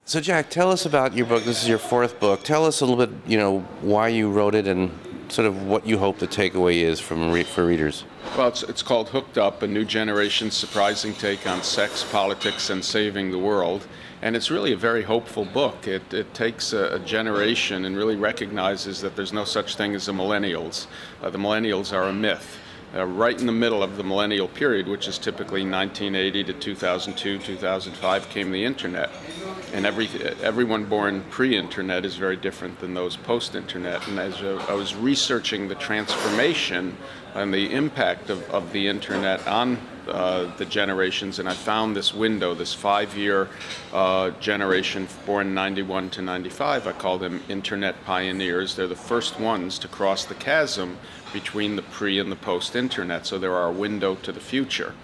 So Jack, tell us about your book. This is your fourth book. Tell us a little bit, why you wrote it and sort of what you hope the takeaway is for readers. Well, it's called Hooked Up, a new generation's surprising take on sex, politics, and saving the world. And it's really a very hopeful book. It takes a generation and really recognizes that there's no such thing as the millennials. The millennials are a myth. Right in the middle of the millennial period, which is typically 1980 to 2002, 2005, came the internet. And everyone born pre-internet is very different than those post-internet. And as I was researching the transformation and the impact of the internet on the generations, and I found this window, this 5-year generation born 91 to 95. I call them internet pioneers. They're the first ones to cross the chasm between the pre and the post-internet, so they're our window to the future,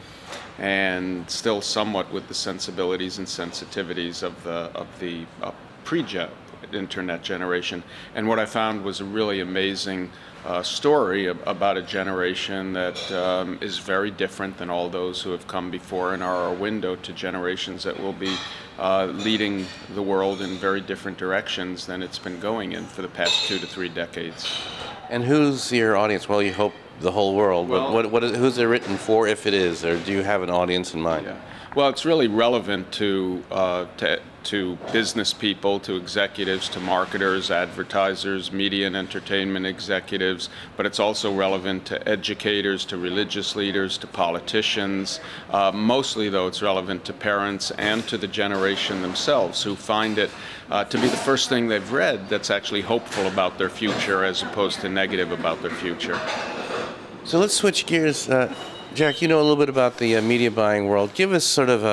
and still somewhat with the sensibilities and sensitivities of the pre-internet generation. And what I found was a really amazing story about a generation that is very different than all those who have come before, and are a window to generations that will be leading the world in very different directions than it's been going in for the past 2 to 3 decades. And who's your audience? Well, you hope the whole world. Well, who's it written for, if it is, or do you have an audience in mind? Yeah. Well, it's really relevant to business people, to executives, to marketers, advertisers, media and entertainment executives, but it's also relevant to educators, to religious leaders, to politicians. Mostly, though, it's relevant to parents and to the generation themselves, who find it to be the first thing they've read that's actually hopeful about their future as opposed to negative about their future. So let's switch gears. Jack, you know a little bit about the media buying world. Give us sort of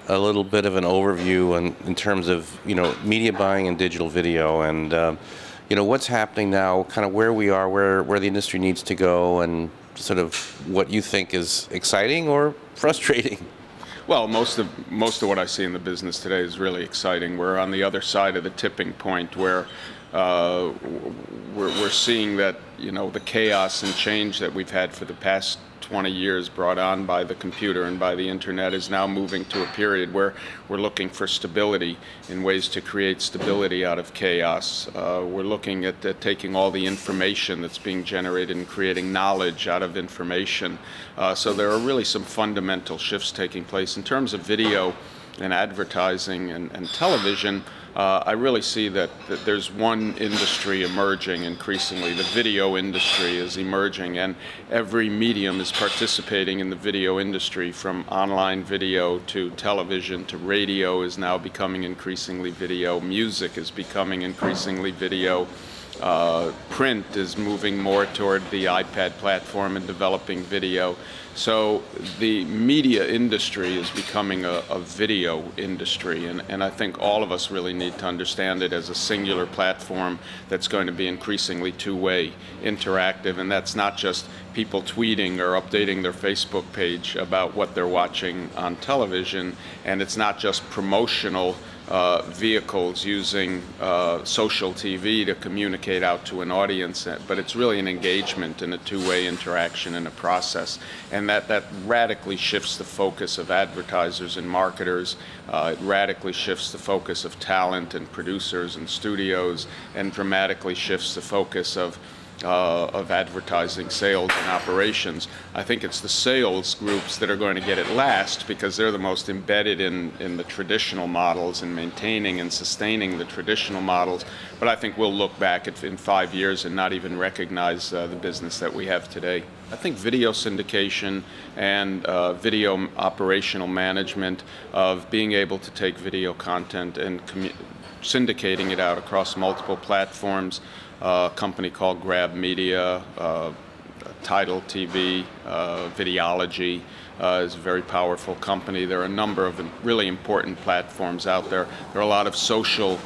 a little bit of an overview in terms of media buying and digital video, and what's happening now, kind of where we are, where the industry needs to go, and sort of what you think is exciting or frustrating. Well, most of what I see in the business today is really exciting. We're on the other side of the tipping point where we're seeing that the chaos and change that we've had for the past 20 years brought on by the computer and by the internet is now moving to a period where we're looking for stability, in ways to create stability out of chaos. We're looking at taking all the information that's being generated and creating knowledge out of information. So there are really some fundamental shifts taking place. In terms of video and advertising and television, I really see that there's one industry emerging increasingly. The video industry is emerging, and every medium is participating in the video industry, from online video to television to radio is now becoming increasingly video. Music is becoming increasingly video. Print is moving more toward the iPad platform and developing video. So the media industry is becoming a video industry, and I think all of us really need to understand it as a singular platform that's going to be increasingly two-way, interactive, and that's not just people tweeting or updating their Facebook page about what they're watching on television, and it's not just promotional vehicles using social TV to communicate out to an audience, but it's really an engagement and a two-way interaction in a process. And that radically shifts the focus of advertisers and marketers. It radically shifts the focus of talent and producers and studios, and dramatically shifts the focus of advertising, sales, and operations. I think it's the sales groups that are going to get it last, because they're the most embedded in the traditional models and maintaining and sustaining the traditional models. But I think we'll look back in 5 years and not even recognize the business that we have today. I think video syndication and video operational management, of being able to take video content and syndicating it out across multiple platforms. A company called Grab Media, Tidal TV, Videology is a very powerful company. There are a number of really important platforms out there. There are a lot of social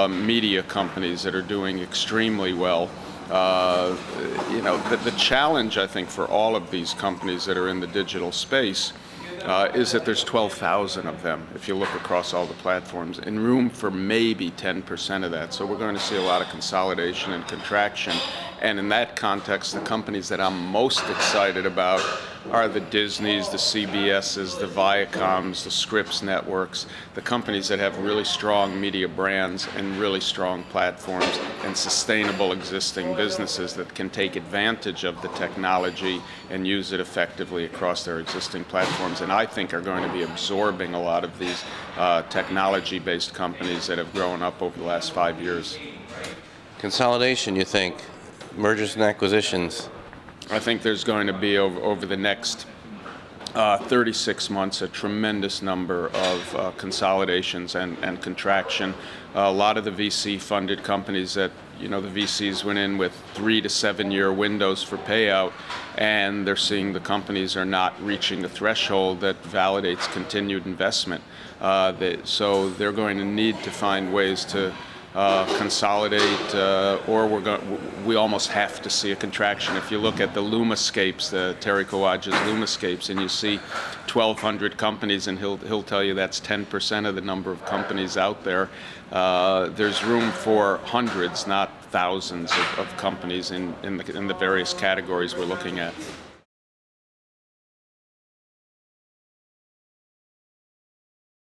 media companies that are doing extremely well. The challenge, I think, for all of these companies that are in the digital space is that there's 12,000 of them, if you look across all the platforms, and room for maybe 10% of that. So we're going to see a lot of consolidation and contraction. And in that context, the companies that I'm most excited about are the Disneys, the CBSs, the Viacoms, the Scripps networks, the companies that have really strong media brands and really strong platforms and sustainable existing businesses that can take advantage of the technology and use it effectively across their existing platforms. And I think are going to be absorbing a lot of these technology-based companies that have grown up over the last 5 years. Consolidation, you think? Mergers and acquisitions? I think there's going to be over the next 36 months a tremendous number of consolidations and contraction. A lot of the VC-funded companies that, the VCs went in with 3 to 7 year windows for payout, and they're seeing the companies are not reaching the threshold that validates continued investment. So they're going to need to find ways to consolidate, or we almost have to see a contraction. If you look at the Lumascapes, the Terry Kowaj's Lumascapes, and you see 1,200 companies, and he'll tell you that's 10% of the number of companies out there. There's room for hundreds, not thousands, of companies in the various categories we're looking at.